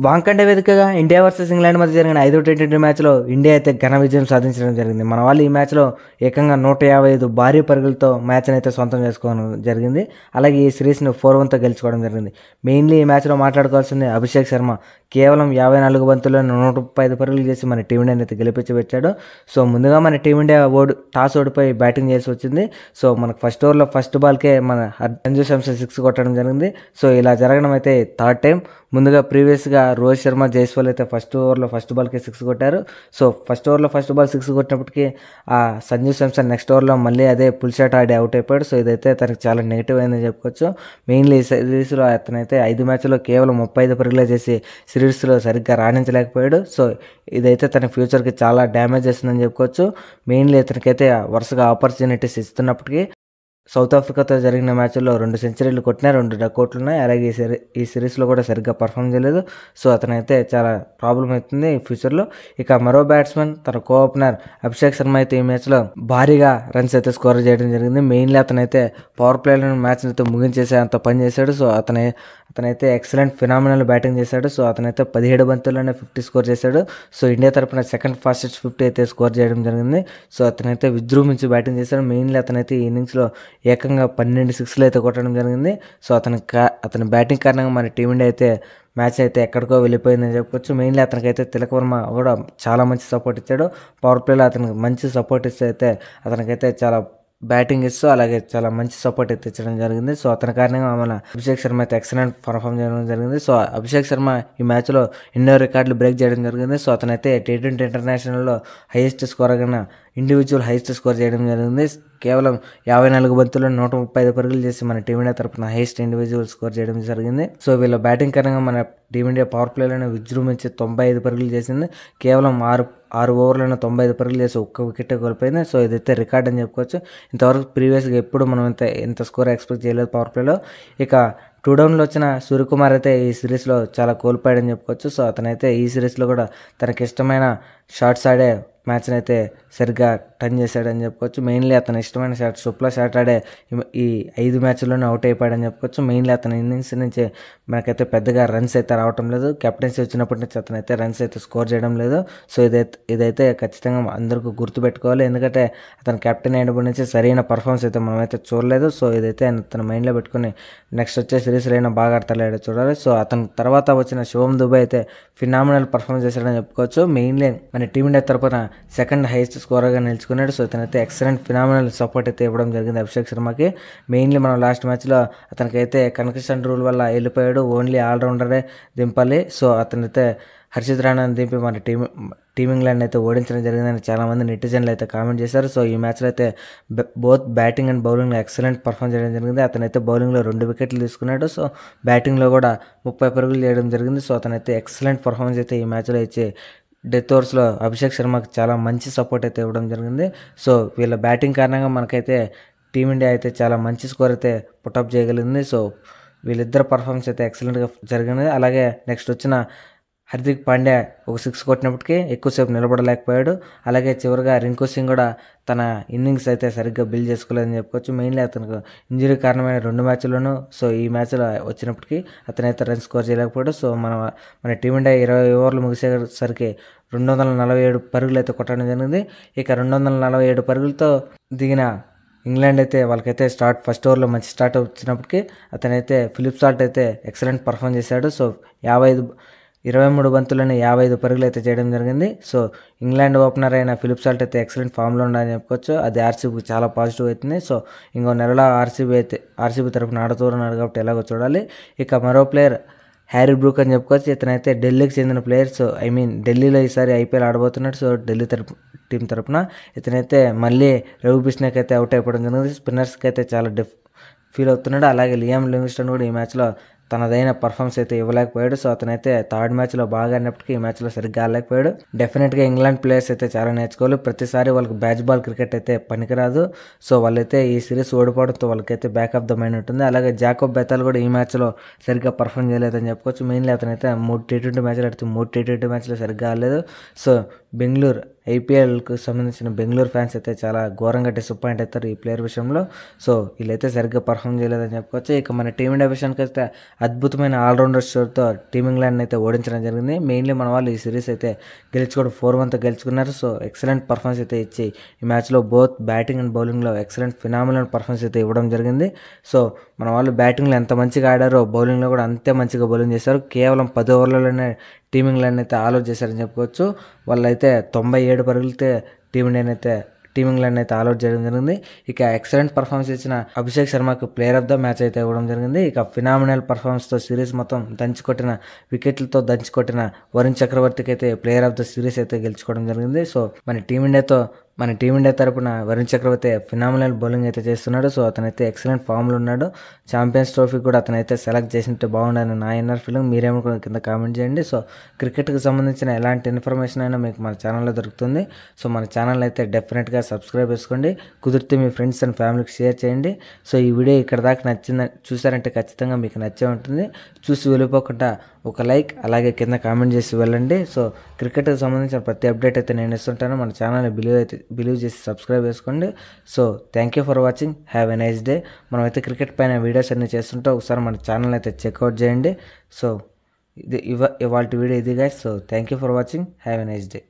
వాంఖండే వేదికగా India versus England మధ్య జరిగిన 5వ టీ20 మ్యాచ్లో ఇండియా అయితే ఘన విజయం సాధించడం జరిగింది. మన వాళ్ళు ఈ మ్యాచ్లో ఏకంగా 155 భారీ పరుగులతో మ్యాచ్ని అయితే సొంతం చేసుకోవడం జరిగింది. అలాగే ఈ సిరీస్ను 4-1తో గెలుచుకోవడం జరిగింది. మెయిన్లీ ఈ మ్యాచ్లో మాట్లాడుకోవాల్సింది అభిషేక్ శర్మ కేవలం 54 బంతుల్లో 135 పరుగులు చేసి మన టీమిండియాని అయితే గెలిపించి పెట్టాడు. సో ముందుగా మన టీమిండియా టాస్ ఓడిపోయి బ్యాటింగ్ చేసి వచ్చింది. సో మనకు ఫస్ట్ ఓవర్లో ఫస్ట్ బాల్కే మన సంజు శాంసన్ 6 కొట్టడం జరిగింది. సో ఇలా జరగడం అయితే థర్డ్ టైం. ముందుగా ప్రీవియస్గా రోహిత్ శర్మ, జైస్వాల్ అయితే ఫస్ట్ ఓవర్లో ఫస్ట్ బాల్కి 6 కొట్టారు. సో ఫస్ట్ ఓవర్లో ఫస్ట్ బాల్ 6 కొట్టినప్పటికీ ఆ సంజు శాంసన్ నెక్స్ట్ ఓవర్లో మళ్ళీ అదే పుల్ షాట్ ఆడి అవుట్ అయిపోయాడు. సో ఇదైతే తనకి చాలా నెగిటివ్ అయిందని చెప్పుకోవచ్చు. మెయిన్లీ సిరీస్లో అతనైతే 5 మ్యాచ్లో కేవలం 35 పరుగులే చేసి సిరీస్లో సరిగ్గా రాణించలేకపోయాడు. సో ఇదైతే తన ఫ్యూచర్కి చాలా డ్యామేజ్ చేస్తుందని చెప్పుకోవచ్చు. మెయిన్లీ ఇతనికైతే వరుసగా ఆపర్చునిటీస్ ఇస్తున్నప్పటికీ సౌత్ ఆఫ్రికాతో జరిగిన మ్యాచ్ల్లో 2 సెంచరీలు కొట్టినా, 2 డకౌట్లు ఉన్నాయి. అలాగే ఈ సిరీస్లో కూడా సరిగ్గా పర్ఫామ్ చేయలేదు. సో అతనైతే చాలా ప్రాబ్లం అవుతుంది ఈ ఫ్యూచర్లో. ఇక మరో బ్యాట్స్మెన్ తన కో ఓపెనర్ అభిషేక్ శర్మ అయితే ఈ మ్యాచ్లో భారీగా రన్స్ అయితే స్కోర్ చేయడం జరిగింది. మెయిన్లీ అతనైతే పవర్ ప్లేలో మ్యాచ్ని అయితే ముగించేసే అంత పని చేశాడు. సో అతనైతే ఎక్సలెంట్ ఫినామినల్ బ్యాటింగ్ చేశాడు. సో అతనైతే 17 బంతుల్లోనే 50 స్కోర్ చేశాడు. సో ఇండియా తరపున సెకండ్ ఫాస్టెస్ట్ 50 అయితే స్కోర్ చేయడం జరిగింది. సో అతనైతే విజృంభించి బ్యాటింగ్ చేశాడు. మెయిన్లీ అతనైతే ఈ ఇన్నింగ్స్లో ఏకంగా 12 సిక్స్లు అయితే కొట్టడం జరిగింది. సో అతని బ్యాటింగ్ కారణంగా మన టీమిండియా అయితే మ్యాచ్ అయితే ఎక్కడికో వెళ్ళిపోయిందని చెప్పుకోవచ్చు. మెయిన్లీ అతనికైతే తిలక్ వర్మ కూడా చాలా మంచి సపోర్ట్ ఇచ్చాడు. పవర్ ప్లేలో అతనికి మంచి సపోర్ట్ ఇస్తే అయితే అతనికైతే చాలా బ్యాటింగ్ ఇస్తూ అలాగే చాలా మంచి సపోర్ట్ అయితే ఇచ్చడం జరిగింది. సో అతని కారణంగా మన అభిషేక్ శర్మ అయితే ఎక్సలెంట్ పర్ఫామ్ చేయడం జరిగింది. సో అభిషేక్ శర్మ ఈ మ్యాచ్లో ఎన్నో రికార్డులు బ్రేక్ చేయడం జరిగింది. సో అతనైతే టీ20 ఇంటర్నేషనల్లో హైయెస్ట్ స్కోర్ అయిన ఇండివిజువల్ హైయెస్ట్ స్కోర్ చేయడం జరిగింది. కేవలం 54 బంతుల్లో 135 పరుగులు చేసి మన టీమిండియా తరపున హైయెస్ట్ ఇండివిజువల్ స్కోర్ చేయడం జరిగింది. సో వీళ్ళ బ్యాటింగ్ కారణంగా మన టీమిండియా పవర్ ప్లేలోనే విజృంభించి 95 పరుగులు చేసింది. కేవలం 6 ఓవర్లను 95 పరుగులు చేసి ఒక్క వికెట్ కోల్పోయింది. సో ఇదైతే రికార్డ్ అని చెప్పుకోవచ్చు. ఇంతవరకు ప్రీవియస్గా ఎప్పుడు మనం ఇంత స్కోర్ ఎక్స్పెక్ట్ చేయలేదు పవర్ ప్లేలో. ఇక 2 డౌన్లో వచ్చిన సూర్యకుమార్ అయితే ఈ సిరీస్లో చాలా కోల్పోయాడని చెప్పుకోవచ్చు. సో అతనైతే ఈ సిరీస్లో కూడా తనకి ఇష్టమైన షాట్స్ ఆడే మ్యాచ్ని అయితే సరిగ్గా టర్న్ చేశాడని చెప్పుకోవచ్చు. మెయిన్లీ అతని ఇష్టమైన షాట్ సుప్లా షాట్ ఆడే ఈ 5 మ్యాచ్ల్లోనే అవుట్ అయిపోయాడని చెప్పుకోవచ్చు. మెయిన్లీ అతని ఇన్నింగ్స్ నుంచి మనకైతే పెద్దగా రన్స్ అయితే రావటం లేదు. కెప్టెన్సీ వచ్చినప్పటి నుంచి అతనైతే రన్స్ అయితే స్కోర్ చేయడం లేదు. సో ఇదైతే ఖచ్చితంగా అందరికీ గుర్తుపెట్టుకోవాలి. ఎందుకంటే అతను కెప్టెన్ అయినప్పటి నుంచి సరైన పర్ఫార్మెన్స్ అయితే మనమైతే చూడలేదు. సో ఇదైతే తన మైండ్లో పెట్టుకుని నెక్స్ట్ వచ్చే సిరీస్లో అయినా బాగా ఆడతాడో చూడాలి. సో అతని తర్వాత వచ్చిన శివం దుబే అయితే ఫినామినల్ పర్ఫార్మెన్స్ చేశాడని చెప్పుకోవచ్చు. మెయిన్లీ మన టీమిండియా తరపున సెకండ్ హైయెస్ట్ స్కోరర్గా నిలుచుకున్నాడు. సో ఇతనైతే ఎక్సలెంట్ ఫినామినల్ సపోర్ట్ అయితే ఇవ్వడం జరిగింది అభిషేక్ శర్మకి. మెయిన్లీ మనం లాస్ట్ మ్యాచ్లో అతనికైతే కన్కషన్ రూల్ వల్ల వెళ్ళిపోయాడు. ఓన్లీ ఆల్రౌండరే దింపాలి. సో అతనైతే హర్షిత్ రాణాని దింపి మన టీమ్ ఇంగ్లాండ్ అయితే ఓడించడం జరిగిందని చాలామంది నెటిజన్లు అయితే కామెంట్ చేశారు. సో ఈ మ్యాచ్లో అయితే బోత్ బ్యాటింగ్ అండ్ బౌలింగ్లో ఎక్సలెంట్ పర్ఫామ్ చేయడం జరిగింది. అతనైతే బౌలింగ్లో 2 వికెట్లు తీసుకున్నాడు. సో బ్యాటింగ్లో కూడా 30 పరుగులు చేయడం జరిగింది. సో అతనైతే ఎక్సలెంట్ పర్ఫార్మెన్స్ అయితే ఈ మ్యాచ్లో ఇచ్చి డెత్ ఓవర్స్లో అభిషేక్ శర్మకి చాలా మంచి సపోర్ట్ అయితే ఇవ్వడం జరిగింది. సో వీళ్ళ బ్యాటింగ్ కారణంగా మనకైతే టీమిండియా అయితే చాలా మంచి స్కోర్ అయితే పుటప్ చేయగలిగింది. సో వీళ్ళిద్దరు పర్ఫార్మెన్స్ అయితే ఎక్సలెంట్గా జరిగింది. అలాగే నెక్స్ట్ వచ్చిన హార్దిక్ పాండ్యా ఒక 6 కొట్టినప్పటికీ ఎక్కువసేపు నిలబడలేకపోయాడు. అలాగే చివరిగా రింకు సింగ్ కూడా తన ఇన్నింగ్స్ అయితే సరిగ్గా బిల్డ్ చేసుకోలేదని చెప్పుకోవచ్చు. మెయిన్లీ అతనికి ఇంజరీ కారణమైన 2 మ్యాచ్ల్లోనూ సో ఈ మ్యాచ్లో వచ్చినప్పటికీ అతనైతే రన్ స్కోర్ చేయలేకపోయాడు. సో మన టీమిండియా 20 ఓవర్లు ముగిసేసరికి 247 పరుగులు అయితే కొట్టడం జరిగింది. ఇక 247 పరుగులతో దిగిన ఇంగ్లాండ్ అయితే వాళ్ళకైతే ఫస్ట్ ఓవర్లో మంచి స్టార్ట్ వచ్చినప్పటికీ అతనైతే ఫిలిప్ సాల్ట్ అయితే ఎక్సలెంట్ పర్ఫామ్ చేశాడు. సో 23 బంతులని 55 పరుగులు అయితే చేయడం జరిగింది. సో ఇంగ్లాండ్ ఓపెనర్ అయిన ఫిలిప్ సాల్ట్ అయితే ఎక్సలెంట్ ఫామ్లో ఉండాలని చెప్పుకోవచ్చు. అది ఆర్సీబీకి చాలా పాజిటివ్ అవుతుంది. సో ఇంకో నెలలో ఆర్సీబీ తరఫున ఆడుతున్నాడు కాబట్టి ఎలాగో చూడాలి. ఇక మరో ప్లేయర్ హ్యారీ బ్రూక్ అని చెప్పుకోవచ్చు. ఇతనైతే ఢిల్లీకి చెందిన ప్లేయర్. సో ఢిల్లీలో ఈసారి ఐపీఎల్ ఆడబోతున్నాడు. సో ఢిల్లీ టీం తరఫున ఇతనైతే మళ్ళీ రవి బిష్నాయ్కి అయితే అవుట్ అయిపోవడం జరిగింది. స్పిన్నర్స్కి అయితే చాలా ఫీల్ అవుతున్నాడు. అలాగే లియామ్ లివింగ్స్టన్ కూడా ఈ మ్యాచ్లో తనదైన పర్ఫార్మెన్స్ అయితే ఇవ్వలేకపోయాడు. సో అతనైతే థర్డ్ మ్యాచ్లో బాగా ఆడినప్పటికీ ఈ మ్యాచ్లో సరిగ్గా ఆడలేకపోయాడు. డెఫినెట్గా ఇంగ్లాండ్ ప్లేయర్స్ అయితే చాలా నేర్చుకోవాలి. ప్రతిసారి వాళ్ళకి బ్యాచ్ బాల్ క్రికెట్ అయితే పనికిరాదు. సో వాళ్ళైతే ఈ సిరీస్ ఓడిపోవడంతో వాళ్ళకైతే బ్యాక్ ఆఫ్ ద మైండ్ ఉంటుంది. అలాగే జాకోబ్ బెతాల్ కూడా ఈ మ్యాచ్లో సరిగ్గా పర్ఫామ్ చేయలేదని చెప్పుకోవచ్చు. మెయిన్లీ అతనైతే 3 టీ20 మ్యాచ్లు ఆడితే 3 టీ20 మ్యాచ్లో సరిగ్గా ఆడలేదు. సో బెంగళూరు ఐపీఎల్కు సంబంధించిన బెంగళూరు ఫ్యాన్స్ అయితే చాలా ఘోరంగా డిసప్పాయింట్ అవుతారు ఈ ప్లేయర్ విషయంలో. సో వీళ్ళైతే సరిగ్గా పర్ఫామ్ చేయలేదని చెప్పుకోవచ్చు. ఇక మన టీమిండియా విషయానికి అయితే అద్భుతమైన ఆల్రౌండర్ షోతో టీమింగ్లాండ్ అయితే ఓడించడం జరిగింది. మెయిన్లీ మన వాళ్ళు ఈ సిరీస్ అయితే గెలుచుకోవడం 4-1తో గెలుచుకున్నారు. సో ఎక్సలెంట్ పర్ఫార్మెన్స్ అయితే ఇచ్చి ఈ మ్యాచ్లో బోత్ బ్యాటింగ్ అండ్ బౌలింగ్లో ఎక్సలెంట్ ఫినామినల్ పర్ఫార్మెన్స్ అయితే ఇవ్వడం జరిగింది. సో మన వాళ్ళు బ్యాటింగ్లో ఎంత మంచిగా ఆడారో బౌలింగ్లో కూడా అంతే మంచిగా బౌలింగ్ చేశారు. కేవలం 10 ఓవర్లలోనే టీమింగ్లాండ్ అయితే ఆల్ అవుట్ చేశారని చెప్పుకోవచ్చు. వాళ్ళైతే 97 పరుగులతో టీమింగ్లాండ్ అయితే ఆల్ అవుట్ చేయడం జరిగింది. ఇక ఎక్సలెంట్ పర్ఫార్మెన్స్ ఇచ్చిన అభిషేక్ శర్మకు ప్లేయర్ ఆఫ్ ద మ్యాచ్ అయితే ఇవ్వడం జరిగింది. ఇక ఫినామినల్ పర్ఫార్మెన్స్తో సిరీస్ మొత్తం వికెట్లతో దంచికొట్టిన వరుణ్ చక్రవర్తికి అయితే ప్లేయర్ ఆఫ్ ద సిరీస్ అయితే గెలుచుకోవడం జరిగింది. సో మన టీమిండియా తరపున వరుణ్ చక్రవర్తి ఫినామినల్ బౌలింగ్ అయితే చేస్తున్నాడు. సో అతనైతే ఎక్సలెంట్ ఫామ్లో ఉన్నాడు. ఛాంపియన్స్ ట్రోఫీ కూడా అతనైతే సెలెక్ట్ చేసింటే బాగుండని నా ఇన్నర్ ఫీలింగ్. మీరేమనుకున్న కింద కామెంట్ చేయండి. సో క్రికెట్కి సంబంధించిన ఎలాంటి ఇన్ఫర్మేషన్ అయినా మీకు మన ఛానల్లో దొరుకుతుంది. సో మన ఛానల్ అయితే డెఫినెట్గా సబ్స్క్రైబ్ చేసుకోండి. కుదిరితే మీ ఫ్రెండ్స్ అండ్ ఫ్యామిలీకి షేర్ చేయండి. సో ఈ వీడియో ఇక్కడ దాకా చూసారంటే ఖచ్చితంగా మీకు నచ్చే ఉంటుంది. చూసి వెళ్ళిపోకుండా ఒక లైక్ అలాగే కింద కామెంట్ చేసి వెళ్ళండి. సో క్రికెట్కి సంబంధించిన ప్రతి అప్డేట్ అయితే నేను ఇస్తుంటాను. మన ఛానల్ని బిలీవ్ చేసి సబ్స్క్రైబ్ చేసుకోండి. So thank you for watching. Have a nice day. మనమైతే క్రికెట్ పైన వీడియోస్ అన్ని చేస్తుంటే ఒకసారి మన ఛానల్ అయితే చెక్అవుట్ చేయండి. సో ఇవాళ వీడియో ఇది guys. So thank you for watching. Have a nice day.